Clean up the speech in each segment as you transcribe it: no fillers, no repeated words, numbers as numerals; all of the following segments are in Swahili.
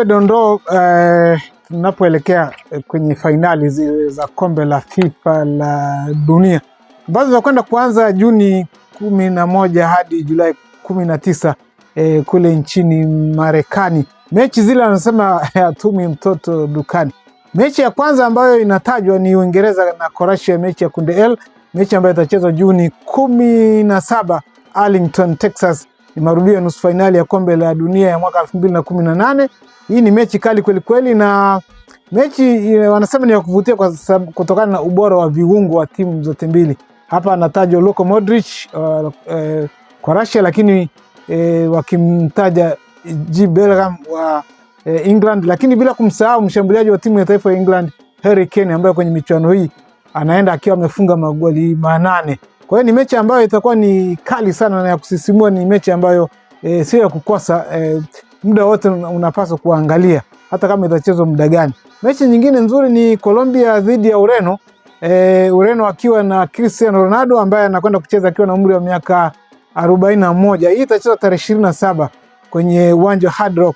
Dondoo tunapoelekea kwenye fainali za kombe la FIFA la dunia ambazo zinakwenda kuanza Juni 11 hadi Julai 19 kule nchini Marekani. Mechi zile wanasema hatumi mtoto dukani. Mechi ya kwanza ambayo inatajwa ni Uingereza na Croatia, mechi ya kundi L, mechi ambayo itachezwa Juni 17 Arlington, Texas. Ni marudio ya nusu fainali ya kombe la dunia ya mwaka 2018. Hii ni mechi kali kweli kweli, na mechi wanasema ni ya kuvutia kwa sababu kutokana na ubora wa viungo wa timu zote mbili. Hapa anatajwa Luka Modric Croatia, lakini wakimtaja Jude Bellingham wa England, lakini bila kumsahau mshambuliaji wa timu ya taifa ya England Harry Kane, ambaye kwenye michuano hii anaenda akiwa amefunga magoli 8. Kwa hiyo ni mechi ambayo itakuwa ni kali sana na ya kusisimua. Ni mechi ambayo sio ya kukosa, muda wote unapaswa kuangalia hata kama itachezwa muda gani. Mechi nyingine nzuri ni Colombia dhidi ya Ureno. Ureno akiwa na Cristiano Ronaldo ambaye anakwenda kucheza akiwa na umri wa miaka 41. Hii itachezwa tarehe 27 kwenye uwanja wa Hard Rock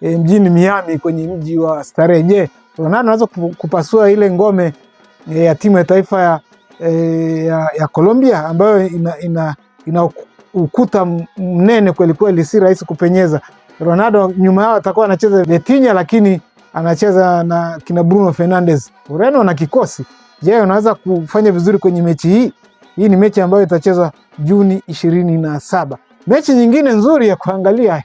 mjini Miami, kwenye mji wa starehe. Je, Ronaldo anaweza kupasua ile ngome ya timu ya taifa ya Colombia ambayo ina ukuta mnene kweli kweli, si rahisi kupenyeza. Ronaldo nyuma yao atakuwa anacheza Vitinha, lakini anacheza na kina Bruno Fernandes. Ureno na kikosi. Je, unaweza kufanya vizuri kwenye mechi hii? Hii ni mechi ambayo itachezwa Juni 27. Mechi nyingine nzuri ya kuangalia,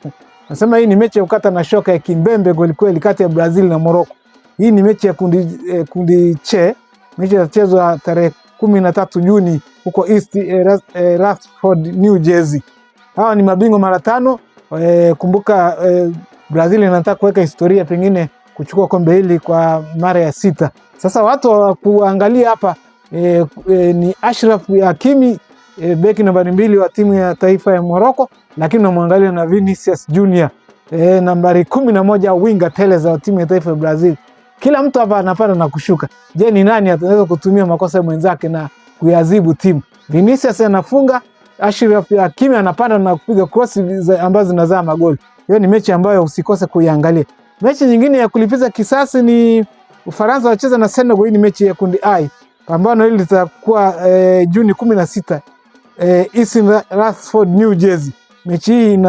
nasema hii ni mechi ya kukata na shoka ya kimbembe kweli kweli, kati ya Brazil na Morocco. Hii ni mechi ya kundi C. Mechi itachezwa tarehe 13 Juni huko East Rutherford, New Jersey. Hawa ni mabingwa mara 5. Kumbuka Brazil inataka kuweka historia, pengine kuchukua kombe hili kwa mara ya 6. Sasa watu wa kuangalia hapa ni Achraf Hakimi, beki nambari 2 wa timu ya taifa ya Morocco, lakini unamwangalia na Vinicius Junior, nambari 11 winga teleza wa timu ya taifa ya Brazil. Kila mtu hapa anapanda na kushuka. Je, ni nani ataweza kutumia makosa ya mwenzake na kuyazibu timu? Vinicius anafunga, Achraf Hakimi anapanda na kupiga cross ambazo zinazaa magoli. Hiyo ni mechi ambayo usikose kuiangalia. Mechi nyingine ya kulipiza kisasi ni Ufaransa wacheza na Senegal. Hii ni mechi ya kundi I. Pambano hili litakuwa Juni 16 East Rutherford, New Jersey. Mechi hii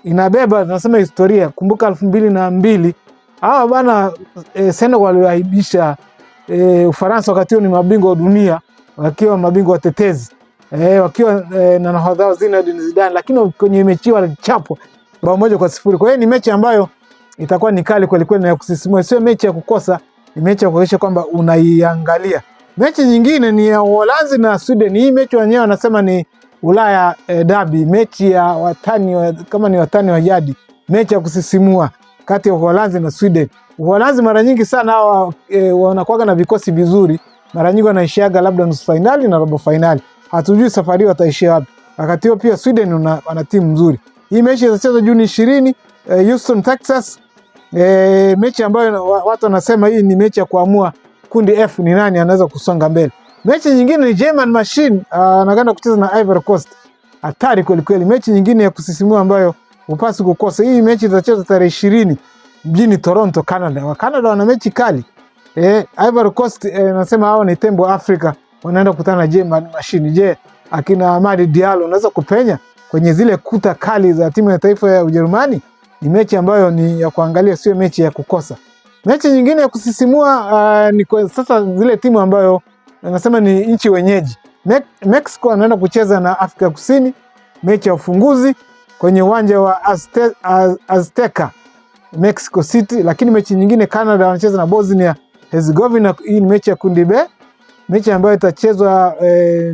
inabeba nasema historia. Kumbuka 2002 hawa bana Senegal waliaibisha Ufaransa, wakati huo ni mabingwa wa dunia, wakiwa mabingwa watetezi, wakiwa na nahodha Zinedine Zidane, lakini kwenye mechi walichapwa 1-0. Kwa hiyo ni mechi ambayo itakuwa ni kali kweli kweli na ya kusisimua, sio mechi ya kukosa, ni mechi ya kuhakikisha kwamba unaiangalia. Mechi nyingine ni ya Uholanzi na Sweden. Hii mechi wenyewe wanasema ni Ulaya derby, mechi ya watani kama ni watani wa jadi, mechi ya kusisimua kati ya Uholanzi na Sweden. Uholanzi mara nyingi sana hawa wanakuwa na vikosi vizuri, mara nyingi wanaishiaga labda nusu finali na robo finali. Hatujui safari wataishia wapi. Wakati huo pia Sweden wana timu nzuri. Hii mechi itachezwa Juni 20 Houston, Texas. Mechi ambayo watu wanasema hii ni mechi ya kuamua kundi F ni nani anaweza kusonga mbele. Mechi nyingine ni German Machine anakwenda kucheza na Ivory Coast. Hatari kweli kweli. Mechi nyingine ya kusisimua ambayo upasi kukosa. Hii mechi itachezwa tarehe 20 mjini Toronto, Canada. Canada wana mechi kali. Ivory Coast nasema hao ni tembo Afrika, wanaenda kukutana na German Machine. Je, akina Amadi Diallo unaweza kupenya kwenye zile kuta kali za timu ya taifa ya Ujerumani? Ni mechi ambayo ni ya kuangalia, sio mechi ya kukosa. Mechi nyingine ya kusisimua ni kwa sasa zile timu ambayo nasema ni nchi wenyeji. Mexico anaenda kucheza na Afrika Kusini, mechi ya ufunguzi kwenye uwanja wa Azteca, Mexico City. Lakini mechi nyingine Canada wanacheza na Bosnia Herzegovina. Hii ni mechi ya kundi B, mechi ambayo itachezwa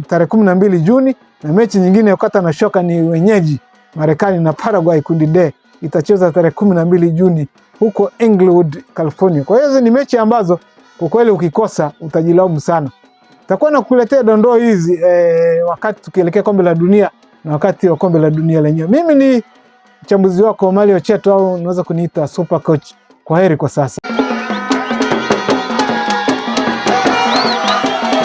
tarehe 12 Juni. Na mechi nyingine ya kukata na shoka ni wenyeji Marekani na Paraguay, kundi D, itachezwa tarehe 12 Juni huko Inglewood, California. Kwa hiyo ni mechi ambazo kwa kweli ukikosa utajilaumu sana. Takuwa na kukuletea dondoo hizi wakati tukielekea kombe la dunia na wakati wa kombe la dunia lenyewe. Mimi ni mchambuzi wako Mario Cheto, au unaweza kuniita Super Coach. Kwaheri kwa sasa.